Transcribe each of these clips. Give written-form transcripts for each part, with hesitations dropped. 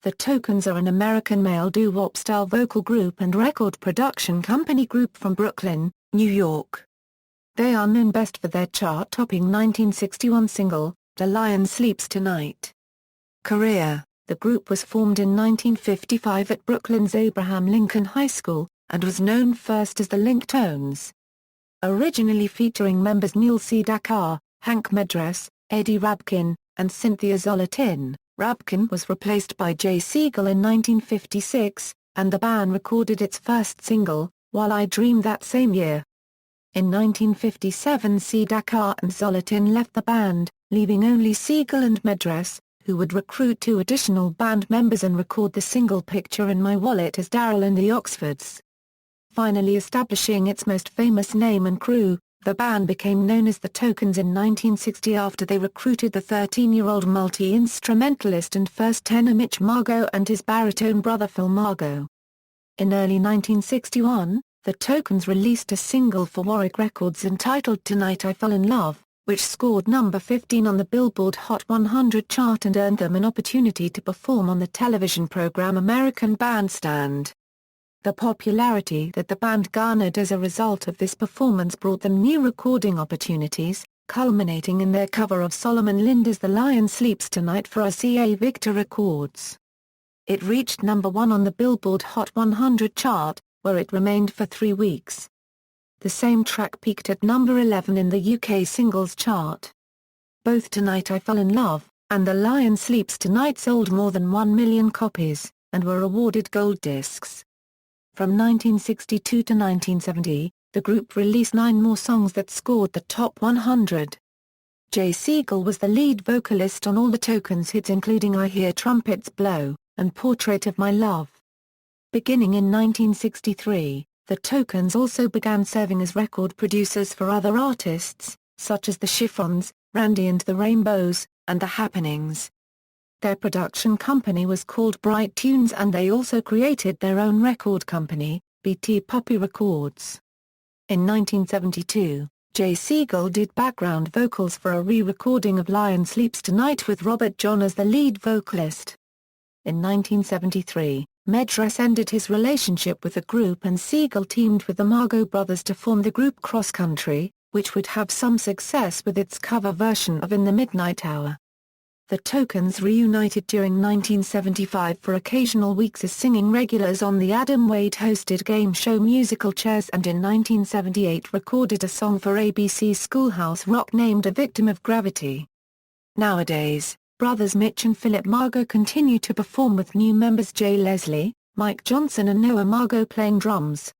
The Tokens are an American male doo-wop-style vocal group and record production company group from Brooklyn, New York. They are known best for their chart-topping 1961 single, "The Lion Sleeps Tonight." Career: the group was formed in 1955 at Brooklyn's Abraham Lincoln High School, and was known first as the Linktones. Originally featuring members Neil Sedaka, Hank Medress, Eddie Rabkin, and Cynthia Zolotin, Rabkin was replaced by Jay Siegel in 1956, and the band recorded its first single, "While I Dream," that same year. In 1957 Sedaka and Zolotin left the band, leaving only Siegel and Medress, who would recruit 2 additional band members and record the single "Picture in My Wallet" as Darryl and the Oxfords. Finally establishing its most famous name and crew, the band became known as the Tokens in 1960 after they recruited the 13-year-old multi-instrumentalist and first tenor Mitch Margo and his baritone brother Phil Margo. In early 1961, the Tokens released a single for Warwick Records entitled "Tonight I Fell in Love," which scored number 15 on the Billboard Hot 100 chart and earned them an opportunity to perform on the television program American Bandstand. The popularity that the band garnered as a result of this performance brought them new recording opportunities, culminating in their cover of Solomon Linda's "The Lion Sleeps Tonight" for RCA Victor Records. It reached number 1 on the Billboard Hot 100 chart, where it remained for 3 weeks. The same track peaked at number 11 in the UK singles chart. Both "Tonight I Fell in Love" and "The Lion Sleeps Tonight" sold more than 1 million copies, and were awarded gold discs. From 1962 to 1970, the group released 9 more songs that scored the top 100. Jay Siegel was the lead vocalist on all the Tokens hits including "I Hear Trumpets Blow" and "Portrait of My Love." Beginning in 1963, the Tokens also began serving as record producers for other artists, such as the Chiffons, Randy and the Rainbows, and the Happenings. Their production company was called Bright Tunes and they also created their own record company, BT Puppy Records. In 1972, Jay Siegel did background vocals for a re-recording of "Lion Sleeps Tonight" with Robert John as the lead vocalist. In 1973, Medress ended his relationship with the group and Siegel teamed with the Margo Brothers to form the group Cross Country, which would have some success with its cover version of "In the Midnight Hour." The Tokens reunited during 1975 for occasional weeks as singing regulars on the Adam Wade-hosted game show Musical Chairs and in 1978 recorded a song for ABC's Schoolhouse Rock named "A Victim of Gravity." Nowadays, brothers Mitch and Philip Margo continue to perform with new members Jay Leslie, Mike Johnson and Noah Margo playing drums.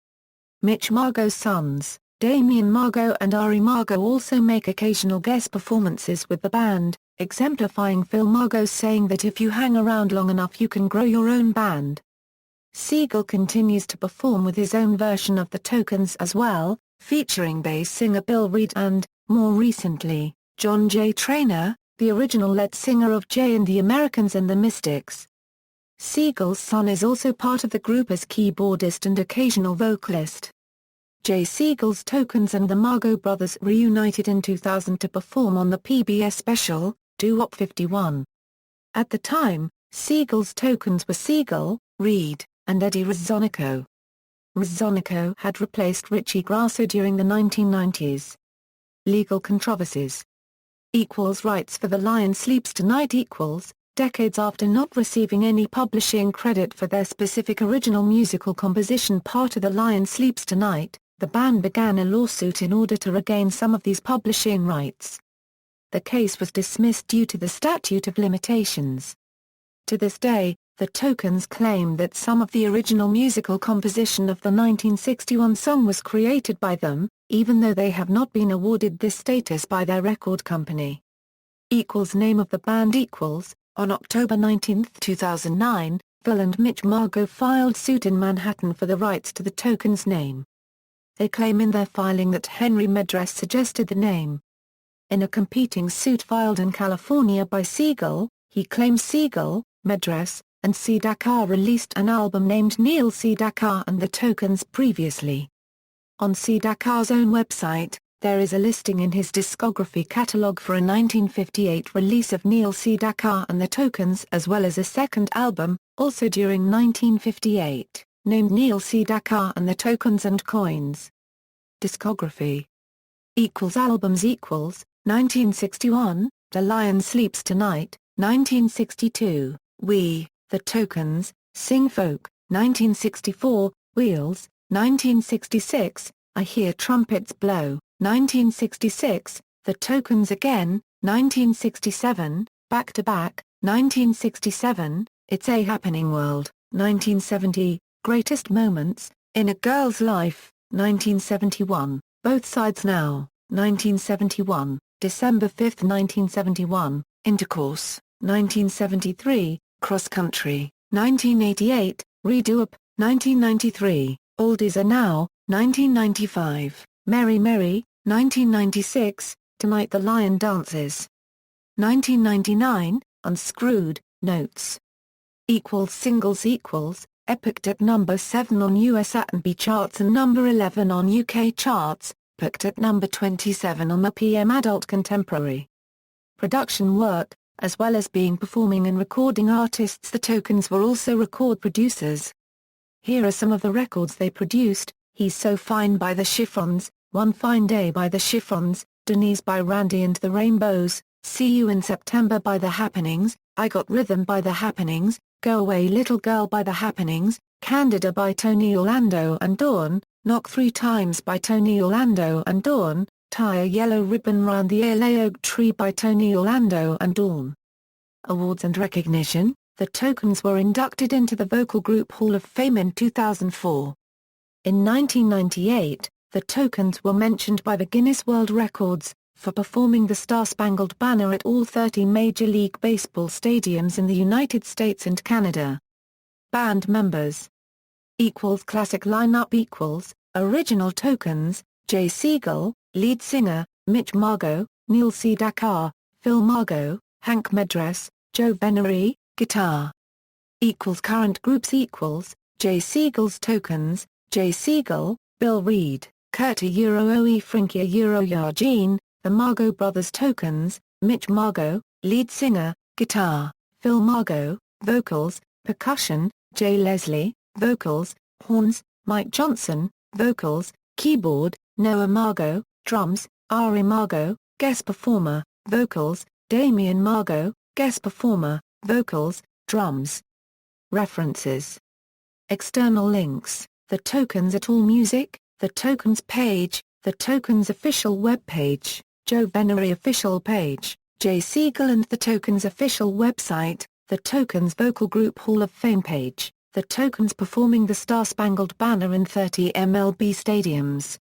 Mitch Margo's sons, Damian Margo and Ari Margo also make occasional guest performances with the band, exemplifying Phil Margo's saying that if you hang around long enough you can grow your own band. Siegel continues to perform with his own version of the Tokens as well, featuring bass singer Bill Reed and, more recently, John J. Traynor, the original lead singer of Jay and the Americans and the Mystics. Siegel's son is also part of the group as keyboardist and occasional vocalist. Jay Siegel's Tokens and the Margo Brothers reunited in 2000 to perform on the PBS special, Doo-Wop 51. At the time, Siegel's Tokens were Siegel, Reed, and Eddie Rizzonico. Rizzonico had replaced Richie Grasso during the 1990s. Legal controversies. Rights for "The Lion Sleeps Tonight" decades after not receiving any publishing credit for their specific original musical composition part of "The Lion Sleeps Tonight," the band began a lawsuit in order to regain some of these publishing rights. The case was dismissed due to the statute of limitations. To this day, the Tokens claim that some of the original musical composition of the 1961 song was created by them, even though they have not been awarded this status by their record company. Name of the band On October 19, 2009, Phil and Mitch Margo filed suit in Manhattan for the rights to the Tokens name. They claim in their filing that Henry Medress suggested the name. In a competing suit filed in California by Siegel, he claims Siegel, Medress, and Sedaka released an album named Neil Sedaka and the Tokens previously. On Sedaka's own website, There is a listing in his discography catalog for a 1958 release of Neil Sedaka and the Tokens, as well as a second album, also during 1958, named Neil Sedaka and the Tokens and Coins. Discography Albums 1961, The Lion Sleeps Tonight, 1962, We, The Tokens, Sing Folk, 1964, Wheels, 1966, I Hear Trumpets Blow, 1966, The Tokens Again, 1967, Back to Back, 1967, It's a Happening World, 1970, Greatest Moments, In a Girl's Life, 1971, Both Sides Now, 1971, December 5, 1971, Intercourse, 1973, Cross Country, 1988, Redo-Up, 1993, Oldies Are Now, 1995, Merry Merry, 1996, Tonight the Lion Dances. 1999, Unscrewed, Notes. Singles Epic at number 7 on US R&B charts and number 11 on UK charts, booked at number 27 on the PM Adult Contemporary. Production work, as well as being performing and recording artists, the Tokens were also record producers. Here are some of the records they produced: He's So Fine by the Chiffons, One Fine Day by the Chiffons, Denise by Randy and the Rainbows, See You in September by the Happenings, I Got Rhythm by the Happenings, Go Away Little Girl by the Happenings, Candida by Tony Orlando and Dawn, Knock 3 Times by Tony Orlando and Dawn, Tie a Yellow Ribbon Round the LA Oak Tree by Tony Orlando and Dawn. Awards and recognition: the Tokens were inducted into the Vocal Group Hall of Fame in 2004. In 1998, the Tokens were mentioned by the Guinness World Records for performing the Star-Spangled Banner at all 30 Major League Baseball stadiums in the United States and Canada. Band members Classic lineup Original Tokens, Jay Siegel, lead singer, Mitch Margot, Neil Sedaka, Phil Margot, Hank Medress, Joe Venery, guitar. Current groups Jay Siegel's Tokens, Jay Siegel, Bill Reed, Kurt Oe Frankie Yargene, The Margot Brothers Tokens, Mitch Margot, lead singer, guitar, Phil Margot, vocals, percussion, Jay Leslie, vocals, horns, Mike Johnson, vocals, keyboard, Noah Margot, drums, Ari Margot, guest performer, vocals, Damian Margot, guest performer, vocals, drums. References. External links: The Tokens at AllMusic, The Tokens page, The Tokens official webpage, Joe Venery official page, Jay Siegel and The Tokens official website, The Tokens Vocal Group Hall of Fame page, The Tokens performing the Star-Spangled Banner in 30 MLB stadiums.